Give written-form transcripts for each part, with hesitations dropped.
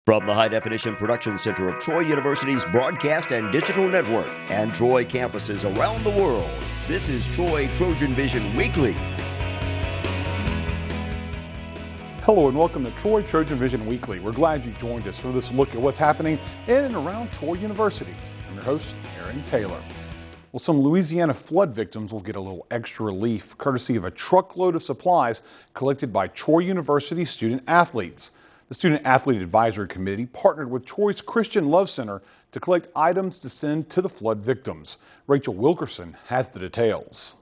From the High Definition Production Center of Troy University's Broadcast and Digital Network and Troy campuses around the world, this is Troy TrojanVision Weekly. Hello and welcome to Troy TrojanVision Weekly. We're glad you joined us for this look at what's happening in and around Troy University. I'm your host, Aaron Taylor. Well, some Louisiana flood victims will get a little extra relief courtesy of a truckload of supplies collected by Troy University student athletes. The Student Athlete Advisory Committee partnered with Troy's Christian Love Center to collect items to send to the flood victims. Rachel Wilkerson has the details.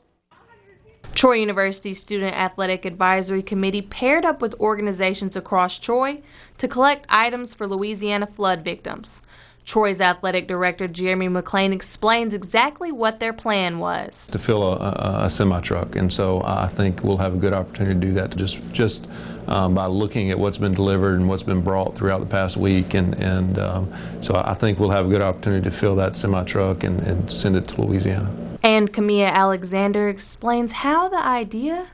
Troy University Student Athletic Advisory Committee paired up with organizations across Troy to collect items for Louisiana flood victims. Troy's athletic director, Jeremy McLean, explains exactly what their plan was. To fill a semi-truck, and so I think we'll have a good opportunity to do that just by looking at what's been delivered and what's been brought throughout the past week, and so I think we'll have a good opportunity to fill that semi-truck and send it to Louisiana. And Camilla Alexander explains how the idea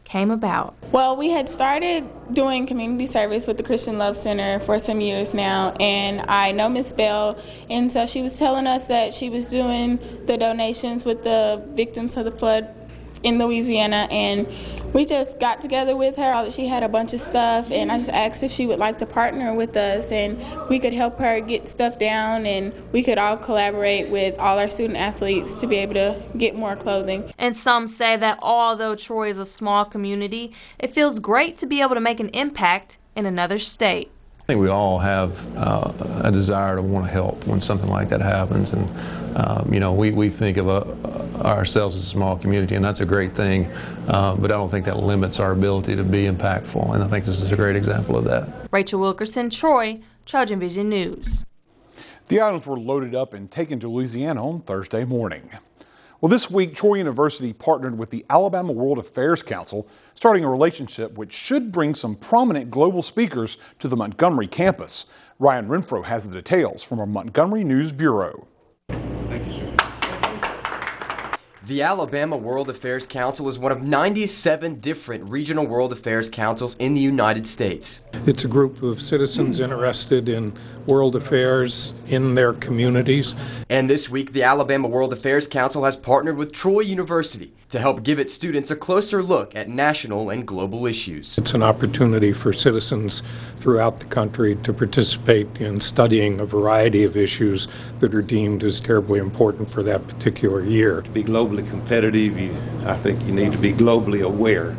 came about. Well, we had started doing community service with the Christian Love Center for some years now, and I know Miss Bell, and so she was telling us that she was doing the donations with the victims of the flood in Louisiana, and we just got together with her. She had a bunch of stuff, and I just asked if she would like to partner with us, and we could help her get stuff down, and we could all collaborate with all our student athletes to be able to get more clothing. And some say that although Troy is a small community, it feels great to be able to make an impact in another state. I think we all have a desire to want to help when something like that happens, and we think of ourselves as a small community, and that's a great thing, but I don't think that limits our ability to be impactful, and I think this is a great example of that. Rachel Wilkerson, Troy, TrojanVision News. The items were loaded up and taken to Louisiana on Thursday morning. Well, this week, Troy University partnered with the Alabama World Affairs Council, starting a relationship which should bring some prominent global speakers to the Montgomery campus. Ryan Renfro has the details from our Montgomery News Bureau. The Alabama World Affairs Council is one of 97 different regional world affairs councils in the United States. It's a group of citizens interested in world affairs in their communities. And this week, the Alabama World Affairs Council has partnered with Troy University to help give its students a closer look at national and global issues. It's an opportunity for citizens throughout the country to participate in studying a variety of issues that are deemed as terribly important for that particular year. To be globally competitive, I think you need to be globally aware.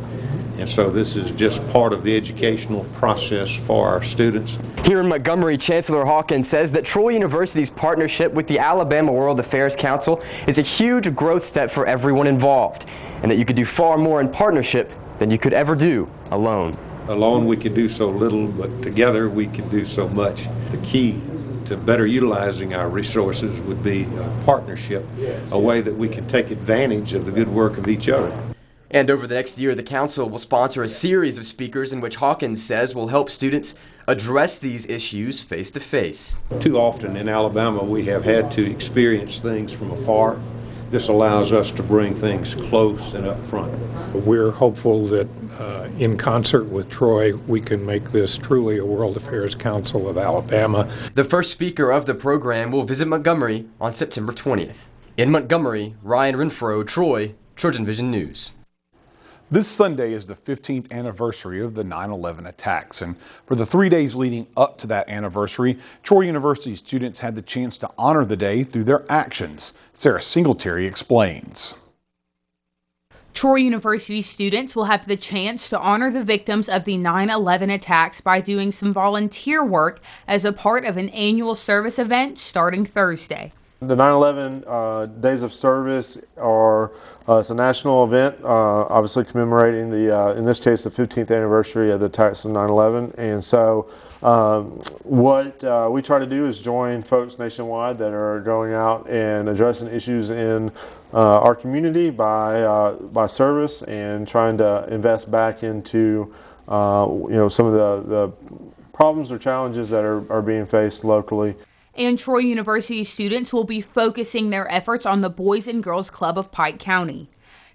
And so this is just part of the educational process for our students. Here in Montgomery, Chancellor Hawkins says that Troy University's partnership with the Alabama World Affairs Council is a huge growth step for everyone involved, and that you could do far more in partnership than you could ever do alone. Alone we can do so little, but together we can do so much. The key to better utilizing our resources would be a partnership, a way that we can take advantage of the good work of each other. And over the next year, the council will sponsor a series of speakers in which Hawkins says will help students address these issues face to face. Too often in Alabama, we have had to experience things from afar. This allows us to bring things close and up front. We're hopeful that in concert with Troy, we can make this truly a World Affairs Council of Alabama. The first speaker of the program will visit Montgomery on September 20th. In Montgomery, Ryan Renfro, Troy, TrojanVision News. This Sunday is the 15th anniversary of the 9/11 attacks, and for the 3 days leading up to that anniversary, Troy University students had the chance to honor the day through their actions. Sarah Singletary explains. Troy University students will have the chance to honor the victims of the 9/11 attacks by doing some volunteer work as a part of an annual service event starting Thursday. The 9/11 Days of Service it's a national event, obviously commemorating in this case, the 15th anniversary of the attacks of 9/11. And so what we try to do is join folks nationwide that are going out and addressing issues in our community by service and trying to invest back into some of the problems or challenges that are being faced locally. And Troy University students will be focusing their efforts on the Boys and Girls Club of Pike County.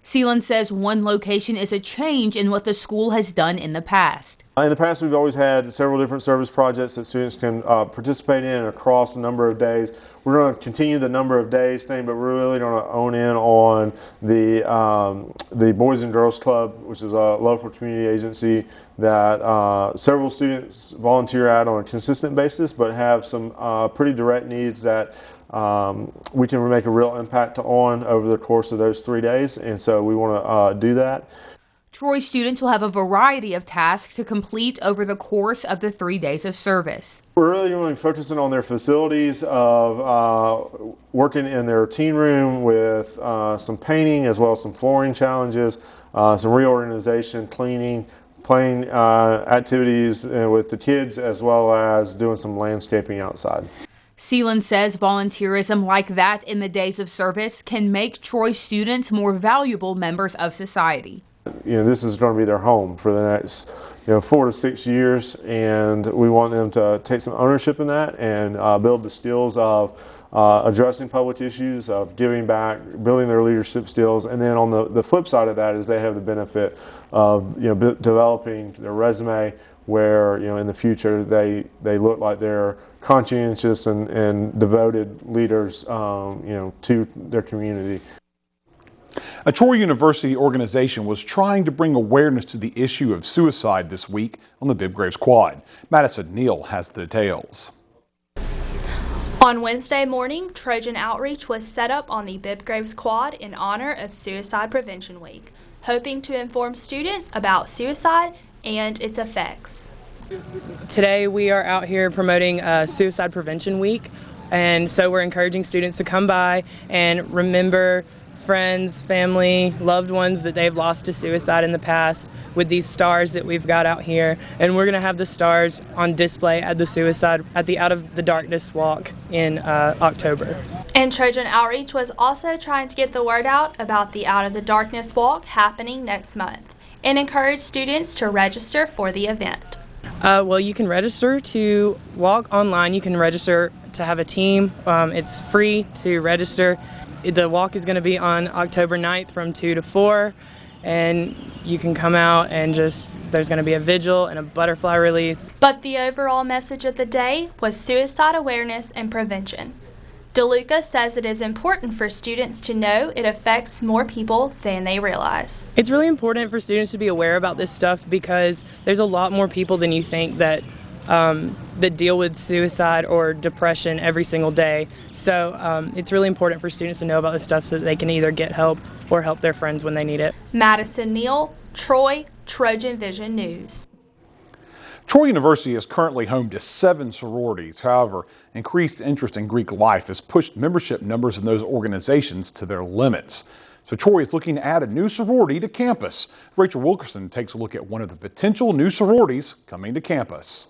Seelan says one location is a change in what the school has done in the past. In the past, we've always had several different service projects that students can participate in across a number of days. We're going to continue the number of days thing, but we're really going to own in on the Boys and Girls Club, which is a local community agency that several students volunteer at on a consistent basis, but have some pretty direct needs that we can make a real impact on over the course of those 3 days, and so we want to do that. Troy students will have a variety of tasks to complete over the course of the 3 days of service. We're really going to be focusing on their facilities of working in their teen room with some painting as well as some flooring challenges, some reorganization, cleaning, playing activities with the kids, as well as doing some landscaping outside. Seelan says volunteerism like that in the days of service can make Troy students more valuable members of society. This is going to be their home for the next 4 to 6 years, and we want them to take some ownership in that and build the skills of addressing public issues, of giving back, building their leadership skills, and then on the flip side of that is they have the benefit of developing their resume where in the future they look like they're conscientious and devoted leaders to their community. A Troy University organization was trying to bring awareness to the issue of suicide this week on the Bibb Graves Quad. Madison Neal has the details. On Wednesday morning, Trojan Outreach was set up on the Bibb Graves Quad in honor of Suicide Prevention Week, hoping to inform students about suicide and its effects. Today we are out here promoting Suicide Prevention Week, and so we're encouraging students to come by and remember friends, family, loved ones that they've lost to suicide in the past with these stars that we've got out here. And we're going to have the stars on display at the Out of the Darkness walk in October. And Trojan Outreach was also trying to get the word out about the Out of the Darkness walk happening next month and encourage students to register for the event. Well, you can register to walk online. You can register to have a team. It's free to register. The walk is going to be on October 9th from 2 to 4, and you can come out and there's going to be a vigil and a butterfly release. But the overall message of the day was suicide awareness and prevention. DeLuca says it is important for students to know it affects more people than they realize. It's really important for students to be aware about this stuff because there's a lot more people than you think that deal with suicide or depression every single day. So it's really important for students to know about this stuff so that they can either get help or help their friends when they need it. Madison Neal, Troy, Trojan Vision News. Troy University is currently home to 7 sororities. However, increased interest in Greek life has pushed membership numbers in those organizations to their limits. So Troy is looking to add a new sorority to campus. Rachel Wilkerson takes a look at one of the potential new sororities coming to campus.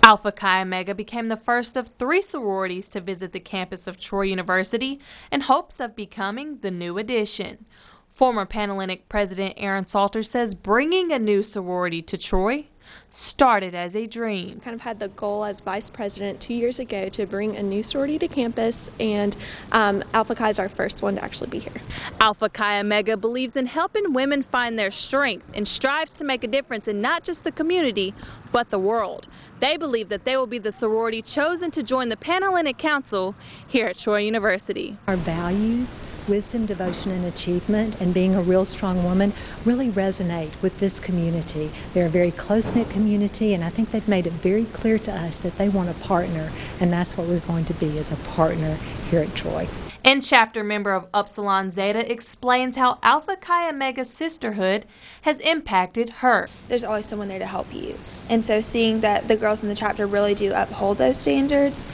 Alpha Chi Omega became the first of 3 sororities to visit the campus of Troy University in hopes of becoming the new addition. Former Panhellenic President Aaron Salter says bringing a new sorority to Troy started as a dream. Kind of had the goal as vice president 2 years ago to bring a new sorority to campus, and Alpha Chi is our first one to actually be here. Alpha Chi Omega believes in helping women find their strength and strives to make a difference in not just the community, but the world. They believe that they will be the sorority chosen to join the Panhellenic Council here at Troy University. Our values, wisdom, devotion, and achievement, and being a real strong woman really resonate with this community. They're a very close-knit community, and I think they've made it very clear to us that they want a partner, and that's what we're going to be, as a partner here at Troy. And chapter member of Upsilon Zeta explains how Alpha Chi Omega sisterhood has impacted her. There's always someone there to help you. And so seeing that the girls in the chapter really do uphold those standards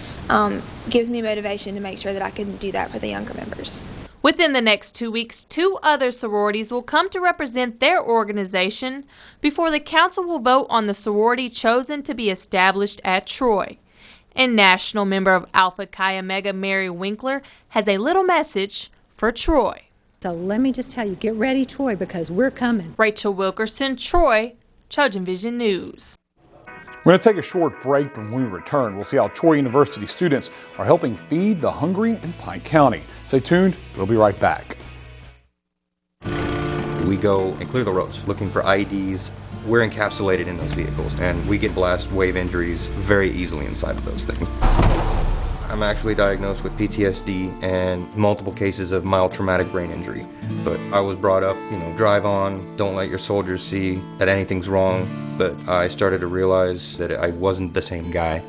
gives me motivation to make sure that I can do that for the younger members. Within the next 2 weeks, 2 other sororities will come to represent their organization before the council will vote on the sorority chosen to be established at Troy. And national member of Alpha Chi Omega, Mary Winkler, has a little message for Troy. So let me just tell you, get ready, Troy, because we're coming. Rachel Wilkerson, Troy, TrojanVision News. We're going to take a short break, but when we return, we'll see how Troy University students are helping feed the hungry in Pike County. Stay tuned, we'll be right back. We go and clear the roads looking for IEDs. We're encapsulated in those vehicles, and we get blast wave injuries very easily inside of those things. I'm actually diagnosed with PTSD and multiple cases of mild traumatic brain injury. But I was brought up, drive on, don't let your soldiers see that anything's wrong. But I started to realize that I wasn't the same guy.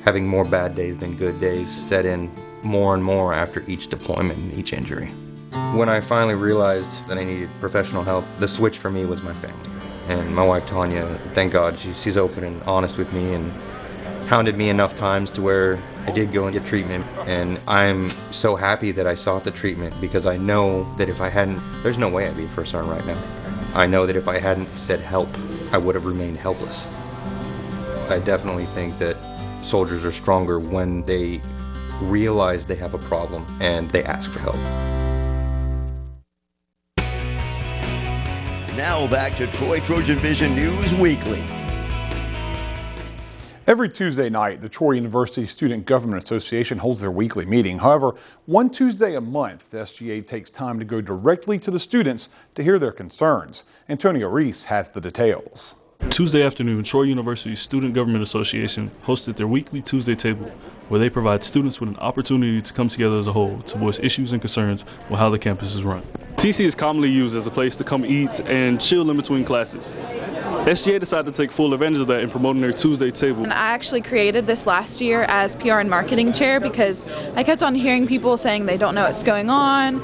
Having more bad days than good days set in more and more after each deployment and each injury. When I finally realized that I needed professional help, the switch for me was my family. And my wife, Tanya, thank God, she's open and honest with me and hounded me enough times to where I did go and get treatment. And I'm so happy that I sought the treatment, because I know that if I hadn't, there's no way I'd be a first sergeant right now. I know that if I hadn't said help, I would have remained helpless. I definitely think that soldiers are stronger when they realize they have a problem and they ask for help. Now back to Troy Trojan Vision News Weekly. Every Tuesday night, the Troy University Student Government Association holds their weekly meeting. However, one Tuesday a month, the SGA takes time to go directly to the students to hear their concerns. Antonio Reese has the details. Tuesday afternoon, Troy University Student Government Association hosted their weekly Tuesday table, where they provide students with an opportunity to come together as a whole to voice issues and concerns with how the campus is run. TC is commonly used as a place to come eat and chill in between classes. SGA decided to take full advantage of that in promoting their Tuesday table. And I actually created this last year as PR and marketing chair because I kept on hearing people saying they don't know what's going on,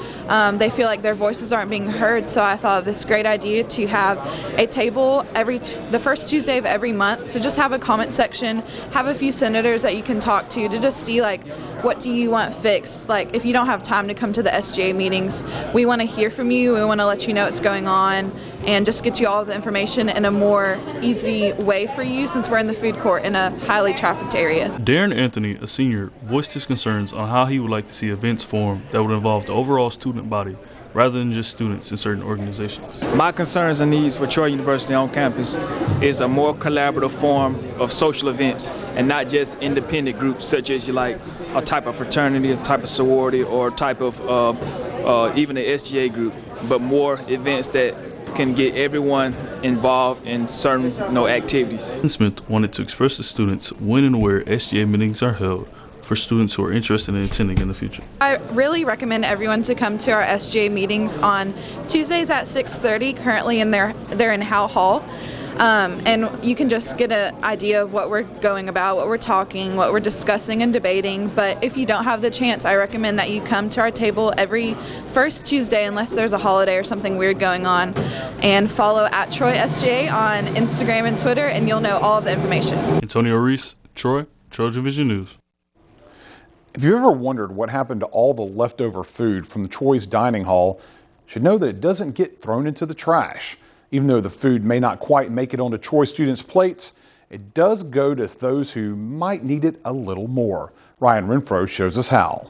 they feel like their voices aren't being heard, so I thought this great idea to have a table the first Tuesday of every month to just have a comment section, have a few senators that you can talk to just see what do you want fixed. Like if you don't have time to come to the SGA meetings, we want to hear from you, we want to let you know what's going on and just get you all the information in a more easy way for you since we're in the food court in a highly trafficked area. Darren Anthony, a senior, voiced his concerns on how he would like to see events form that would involve the overall student body rather than just students in certain organizations. My concerns and needs for Troy University on campus is a more collaborative form of social events and not just independent groups such as a type of fraternity, a type of sorority, or a type of even an SGA group, but more events that can get everyone involved in certain activities. Smith wanted to express to students when and where SGA meetings are held for students who are interested in attending in the future. I really recommend everyone to come to our SGA meetings on Tuesdays at 6:30. Currently they're in Howe Hall. And you can just get an idea of what we're going about, what we're talking, what we're discussing and debating. But if you don't have the chance, I recommend that you come to our table every first Tuesday unless there's a holiday or something weird going on. And follow at Troy SGA on Instagram and Twitter, and you'll know all of the information. Antonio Reese, Troy, Trojan Vision News. If you've ever wondered what happened to all the leftover food from the Troy's dining hall, you should know that it doesn't get thrown into the trash. Even though the food may not quite make it onto Troy students' plates, it does go to those who might need it a little more. Ryan Renfro shows us how.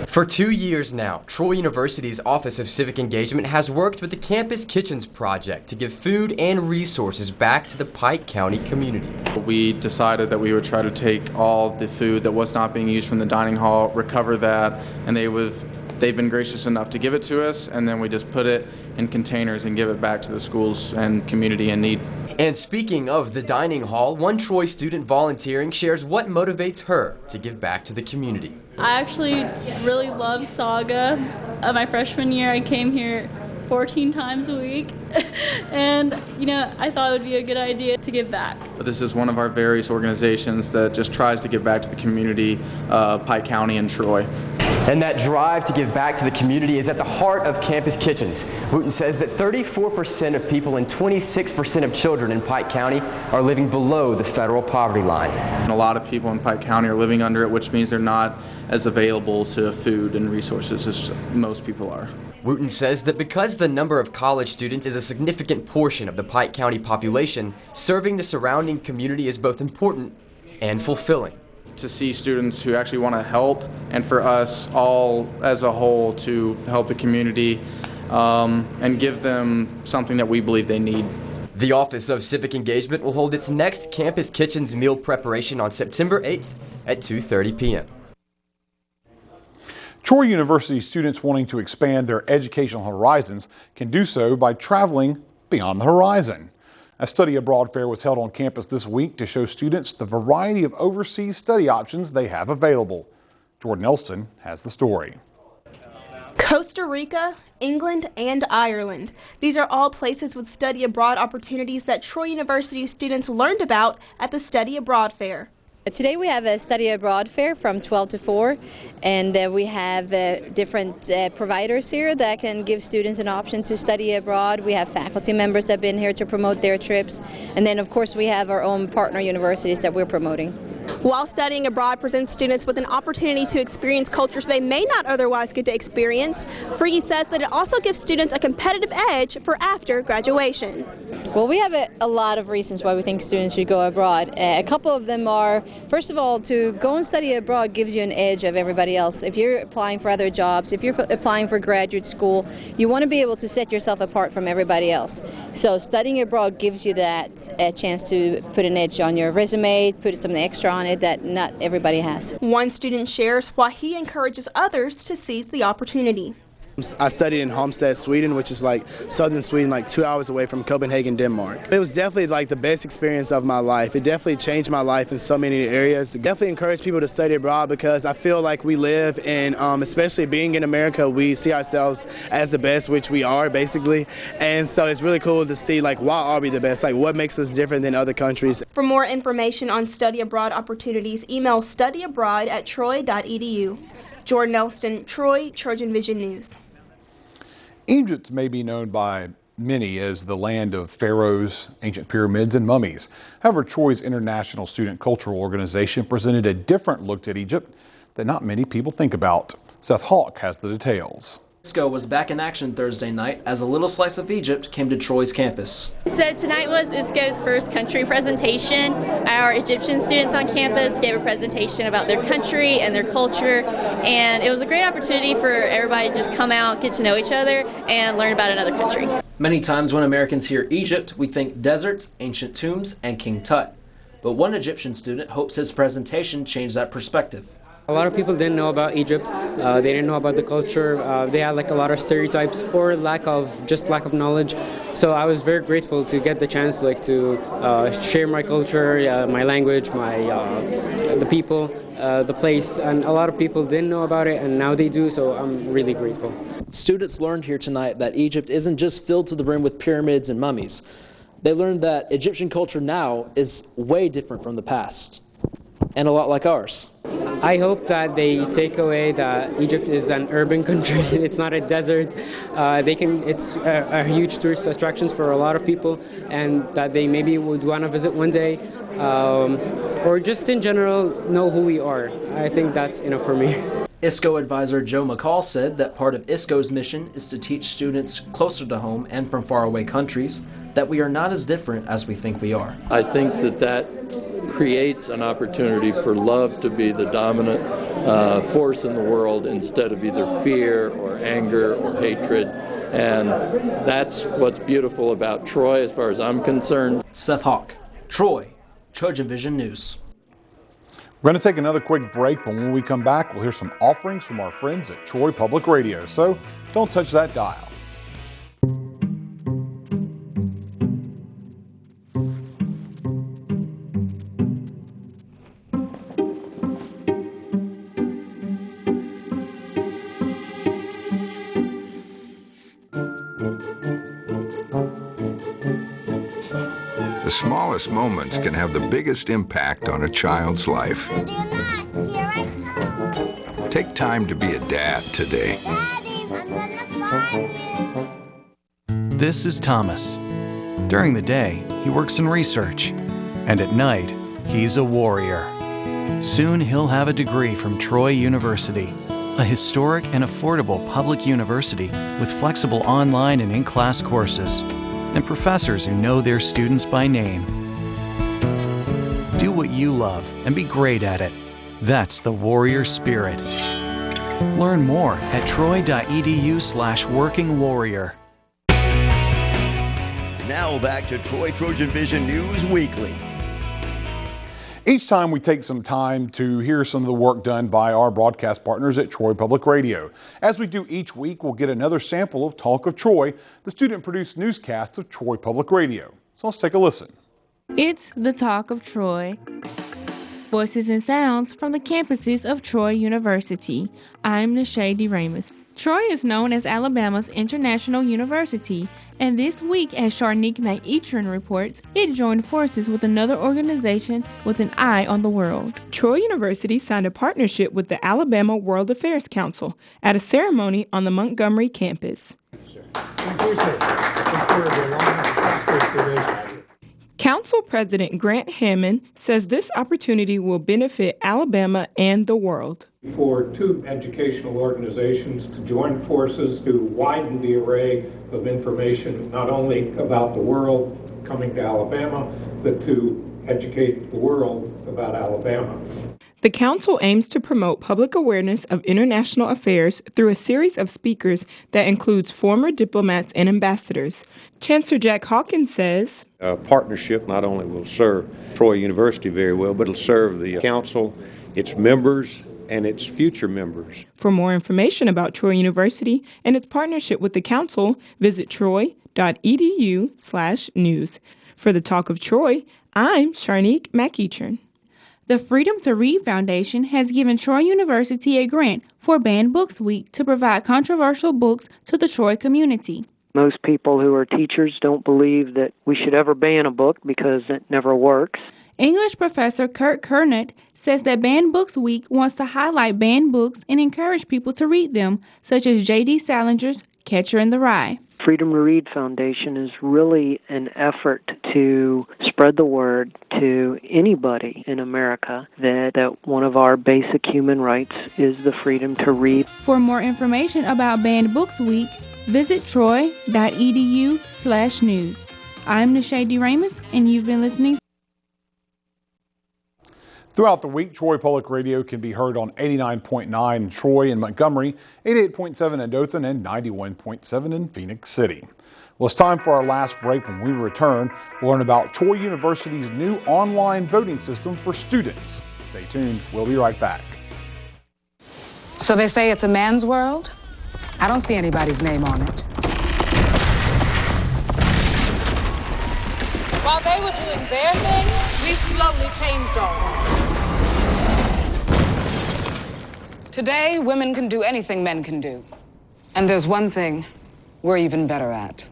For 2 years now, Troy University's Office of Civic Engagement has worked with the Campus Kitchens Project to give food and resources back to the Pike County community. We decided that we would try to take all the food that was not being used from the dining hall, recover that, and they've been gracious enough to give it to us, and then we just put it in containers and give it back to the schools and community in need. And speaking of the dining hall, one Troy student volunteering shares what motivates her to give back to the community. I actually really love Saga. My freshman year, I came here 14 times a week, and I thought it would be a good idea to give back. This is one of our various organizations that just tries to give back to the community, Pike County and Troy. And that drive to give back to the community is at the heart of Campus Kitchens. Wooten says that 34% of people and 26% of children in Pike County are living below the federal poverty line. And a lot of people in Pike County are living under it, which means they're not as available to food and resources as most people are. Wooten says that because the number of college students is a significant portion of the Pike County population, serving the surrounding community is both important and fulfilling. To see students who actually want to help, and for us all as a whole to help the community and give them something that we believe they need. The Office of Civic Engagement will hold its next Campus Kitchens meal preparation on September 8th at 2:30 p.m. Troy University students wanting to expand their educational horizons can do so by traveling beyond the horizon. A study abroad fair was held on campus this week to show students the variety of overseas study options they have available. Jordan Elston has the story. Costa Rica, England, and Ireland. These are all places with study abroad opportunities that Troy University students learned about at the Study Abroad Fair. Today we have a study abroad fair from 12 to 4, and we have different providers here that can give students an option to study abroad. We have faculty members that have been here to promote their trips, and then of course we have our own partner universities that we're promoting. While studying abroad presents students with an opportunity to experience cultures they may not otherwise get to experience, Frege says that it also gives students a competitive edge for after graduation. Well, we have a lot of reasons why we think students should go abroad. A couple of them are, first of all, to go and study abroad gives you an edge of everybody else. If you're applying for other jobs, if you're applying for graduate school, you want to be able to set yourself apart from everybody else. So studying abroad gives you that chance to put an edge on your resume, put something extra on it that not everybody has. One student shares why he encourages others to seize the opportunity. I studied in Halmstad, Sweden, which is like southern Sweden, like 2 hours away from Copenhagen, Denmark. It was definitely like the best experience of my life. It definitely changed my life in so many areas. It definitely encourage people to study abroad because I feel like we live in, especially being in America, we see ourselves as the best, which we are basically. And so it's really cool to see like why are we the best, like what makes us different than other countries. For more information on study abroad opportunities, email studyabroad@troy.edu. Jordan Elston, Troy, TrojanVision News. Egypt may be known by many as the land of pharaohs, ancient pyramids, and mummies. However, Troy's International Student Cultural Organization presented a different look at Egypt that not many people think about. Seth Hawk has the details. ISCO was back in action Thursday night as a little slice of Egypt came to Troy's campus. So tonight was ISCO's first country presentation. Our Egyptian students on campus gave a presentation about their country and their culture, and it was a great opportunity for everybody to just come out, get to know each other, and learn about another country. Many times when Americans hear Egypt, we think deserts, ancient tombs, and King Tut. But one Egyptian student hopes his presentation changed that perspective. A lot of people didn't know about Egypt. They didn't know about the culture. They had like a lot of stereotypes or lack of knowledge. So I was very grateful to get the chance to share my culture, my language, the people, the place. And a lot of people didn't know about it, and now they do. So I'm really grateful. Students learned here tonight that Egypt isn't just filled to the brim with pyramids and mummies. They learned that Egyptian culture now is way different from the past, and a lot like ours. I hope that they take away that Egypt is an urban country. It's not a desert. It's a huge tourist attractions for a lot of people, and that they maybe would want to visit one day, or just in general know who we are. I think that's enough for me. ISCO advisor Joe McCall said that part of ISCO's mission is to teach students closer to home and from faraway countries that we are not as different as we think we are. I think that creates an opportunity for love to be the dominant force in the world instead of either fear or anger or hatred. And that's what's beautiful about Troy as far as I'm concerned. Seth Hawk, Troy, TrojanVision News. We're going to take another quick break, but when we come back, we'll hear some offerings from our friends at Troy Public Radio. So don't touch that dial. The smallest moments can have the biggest impact on a child's life. Take time to be a dad today. This is Thomas. During the day, he works in research, and at night, he's a warrior. Soon he'll have a degree from Troy University, a historic and affordable public university with flexible online and in-class courses, and professors who know their students by name. Do what you love and be great at it. That's the warrior spirit. Learn more at troy.edu/workingwarrior. Now back to Troy TrojanVision News Weekly. Each time we take some time to hear some of the work done by our broadcast partners at Troy Public Radio. As we do each week, we'll get another sample of Talk of Troy, the student-produced newscast of Troy Public Radio. So let's take a listen. It's the Talk of Troy. Voices and sounds from the campuses of Troy University. I'm Nashay DeRamus. Troy is known as Alabama's International University, and this week, as Sharnique McEachern reports, it joined forces with another organization with an eye on the world. Troy University signed a partnership with the Alabama World Affairs Council at a ceremony on the Montgomery campus. Council President Grant Hammond says this opportunity will benefit Alabama and the world. For two educational organizations to join forces to widen the array of information, not only about the world coming to Alabama, but to educate the world about Alabama. The council aims to promote public awareness of international affairs through a series of speakers that includes former diplomats and ambassadors. Chancellor Jack Hawkins says, a partnership not only will serve Troy University very well, but it'll serve the council, its members, and its future members. For more information about Troy University and its partnership with the council, visit troy.edu/news. For the Talk of Troy, I'm Sharnique McEachern. The Freedom to Read Foundation has given Troy University a grant for Banned Books Week to provide controversial books to the Troy community. Most people who are teachers don't believe that we should ever ban a book because it never works. English professor Kurt Kernett says that Banned Books Week wants to highlight banned books and encourage people to read them, such as J.D. Salinger's Catcher in the Rye. Freedom to Read Foundation is really an effort to spread the word to anybody in America that one of our basic human rights is the freedom to read. For more information about Banned Books Week, visit troy.edu/news. I'm Nashay DeRamus, and you've been listening. Throughout the week, Troy Public Radio can be heard on 89.9 in Troy and Montgomery, 88.7 in Dothan, and 91.7 in Phoenix City. Well, it's time for our last break. When we return, we'll learn about Troy University's new online voting system for students. Stay tuned. We'll be right back. So they say it's a man's world? I don't see anybody's name on it. While they were doing their thing, we slowly changed ours. Today, women can do anything men can do. And there's one thing we're even better at.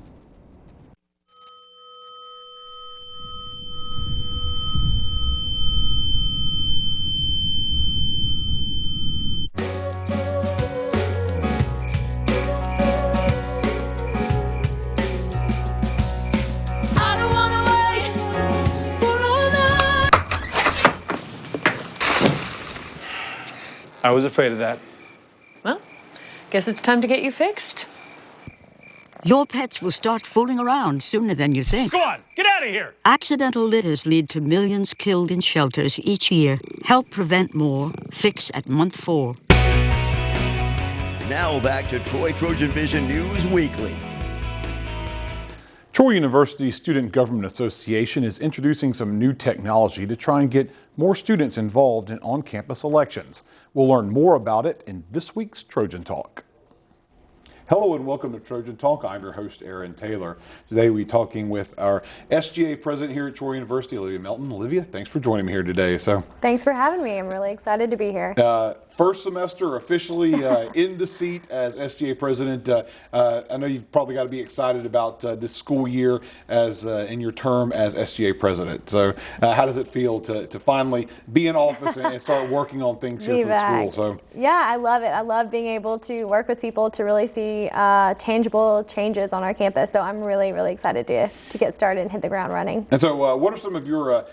I was afraid of that. Well, guess it's time to get you fixed. Your pets will start fooling around sooner than you think. Go on, get out of here! Accidental litters lead to millions killed in shelters each year. Help prevent more. Fix at month 4. Now back to Troy TrojanVision News Weekly. Troy University Student Government Association is introducing some new technology to try and get more students involved in on-campus elections. We'll learn more about it in this week's Trojan Talk. Hello and welcome to Trojan Talk. I'm your host, Aaron Taylor. Today we're talking with our SGA president here at Troy University, Olivia Melton. Olivia, thanks for joining me here today. Thanks for having me. I'm really excited to be here. First semester officially in the seat as SGA president. I know you've probably got to be excited about this school year as in your term as SGA president. So how does it feel to finally be in office and start working on things here for the school? Yeah, I love it. I love being able to work with people to really see tangible changes on our campus. So I'm really, really excited to get started and hit the ground running. And so what are some of your,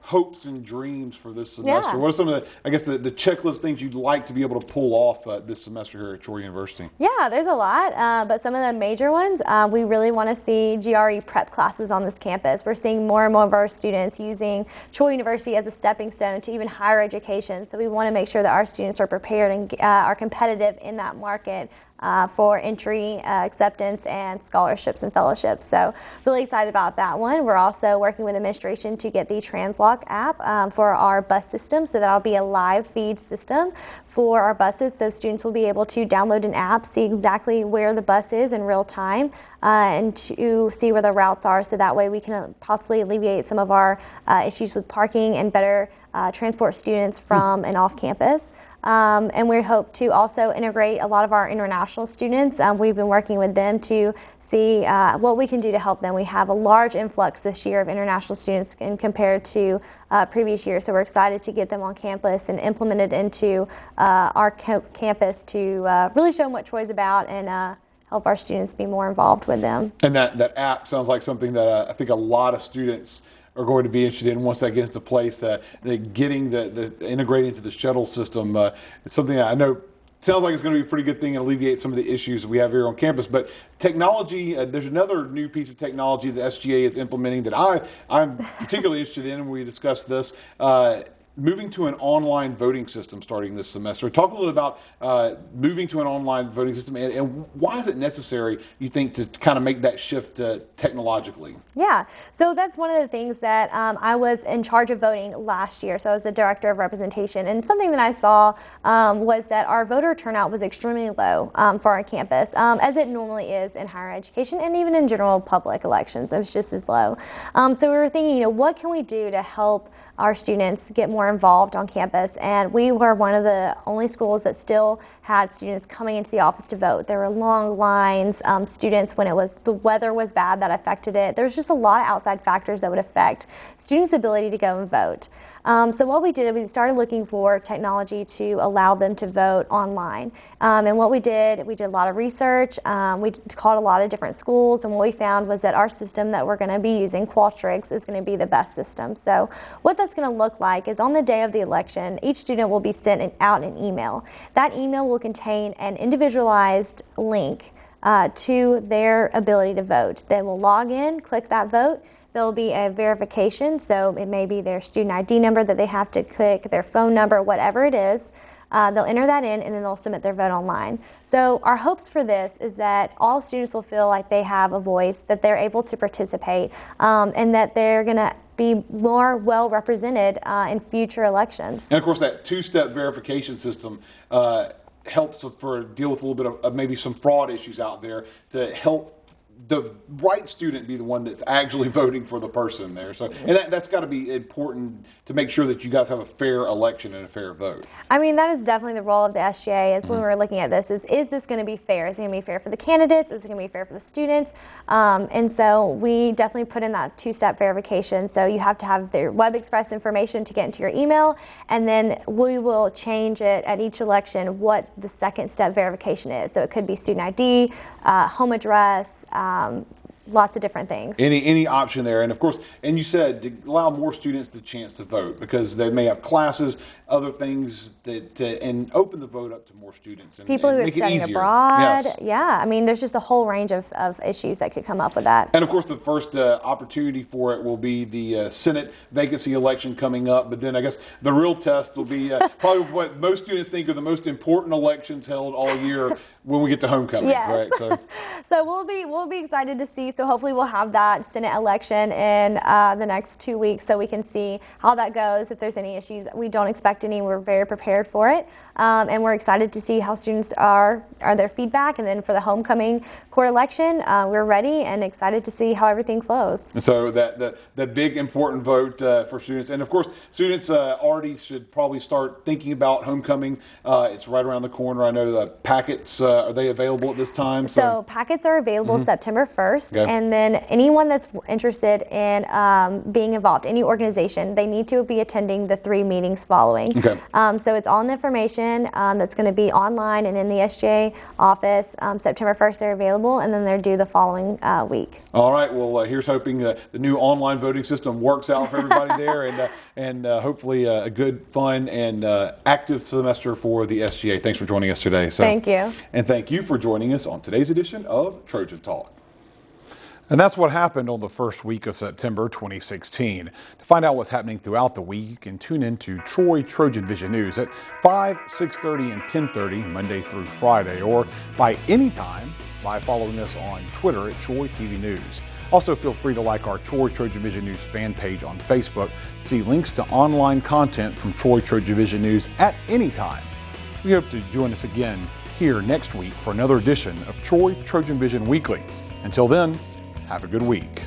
hopes and dreams for this semester? Yeah. What are some of the checklist things you'd like to be able to pull off this semester here at Troy University? Yeah, there's a lot, but some of the major ones, we really want to see GRE prep classes on this campus. We're seeing more and more of our students using Troy University as a stepping stone to even higher education. So we want to make sure that our students are prepared and are competitive in that market for entry, acceptance, and scholarships and fellowships. So really excited about that one. We're also working with administration to get the Translock app for our bus system. So that'll be a live feed system for our buses. So students will be able to download an app, see exactly where the bus is in real time, and to see where the routes are. So that way we can possibly alleviate some of our issues with parking and better transport students from and off campus. And we hope to also integrate a lot of our international students. We've been working with them to see what we can do to help them. We have a large influx this year of international students compared to previous years, so we're excited to get them on campus and implement it into our campus to really show them what Troy's about and help our students be more involved with them. And that app sounds like something that I think a lot of students are going to be interested in once that gets into place. Getting the integrating into the shuttle system is something that I know sounds like it's going to be a pretty good thing and alleviate some of the issues we have here on campus. But technology, there's another new piece of technology the SGA is implementing that I'm particularly interested in, and we discussed this. Moving to an online voting system starting this semester. Talk a little about moving to an online voting system and why is it necessary, you think, to kind of make that shift technologically? Yeah, so that's one of the things that I was in charge of voting last year. So I was the director of representation, and something that I saw was that our voter turnout was extremely low for our campus, as it normally is in higher education and even in general public elections. It was just as low. So we were thinking, what can we do to help our students get more involved on campus? And we were one of the only schools that still had students coming into the office to vote. There were long lines, students when the weather was bad that affected it. There was just a lot of outside factors that would affect students' ability to go and vote. So what we did, we started looking for technology to allow them to vote online. And what we did a lot of research. We called a lot of different schools, and what we found was that our system that we're going to be using, Qualtrics, is going to be the best system. So what that's going to look like is on the day of the election, each student will be sent out an email. That email will contain an individualized link to their ability to vote. They will log in, click that vote. There will be a verification, so it may be their student ID number that they have to click, their phone number, whatever it is. They'll enter that in, and then they'll submit their vote online. So our hopes for this is that all students will feel like they have a voice, that they're able to participate, and that they're going to be more well represented in future elections. And of course, that two-step verification system helps for deal with a little bit of maybe some fraud issues out there to help the right student be the one that's actually voting for the person there. So, and that's got to be important to make sure that you guys have a fair election and a fair vote. I mean, that is definitely the role of the SGA is when we were looking at this is this going to be fair? Is it going to be fair for the candidates? Is it going to be fair for the students? And so we definitely put in that two-step verification. So you have to have their Web Express information to get into your email, and then we will change it at each election what the second step verification is. So it could be student ID, home address, lots of different things. Any option there. And of course, and you said to allow more students the chance to vote because they may have classes, other things and open the vote up to more students. And, people who are make studying it easier. abroad. Yes. Yeah, I mean, there's just a whole range of issues that could come up with that. And of course, the first opportunity for it will be the Senate vacancy election coming up. But then I guess the real test will be probably what most students think are the most important elections held all year when we get to homecoming. Yes. Correct? So we'll be excited to see. So hopefully we'll have that Senate election in the next 2 weeks, so we can see how that goes. If there's any issues, we don't expect any. We're very prepared for it, and we're excited to see how students are their feedback. And then for the homecoming court election, we're ready and excited to see how everything flows. And so that big important vote for students, and of course, students already should probably start thinking about homecoming. It's right around the corner. I know the packets are they available at this time? So packets are available September 1st, and then anyone that's interested in being involved, any organization, they need to be attending the 3 meetings following. Okay. So it's all the information that's going to be online and in the SGA office. September 1st they're available, and then they're due the following week. All right. Well, here's hoping the new online voting system works out for everybody there, and hopefully a good, fun, and active semester for the SGA. Thanks for joining us today. Thank you. And thank you for joining us on today's edition of Trojan Talk. And that's what happened on the first week of September 2016. To find out what's happening throughout the week, you can tune into Troy Trojan Vision News at 5, 6:30, and 10:30 Monday through Friday, or by any time by following us on Twitter at Troy TV News. Also, feel free to like our Troy Trojan Vision News fan page on Facebook. See links to online content from Troy Trojan Vision News at any time. We hope to join us again here next week for another edition of Troy Trojan Vision Weekly. Until then, have a good week.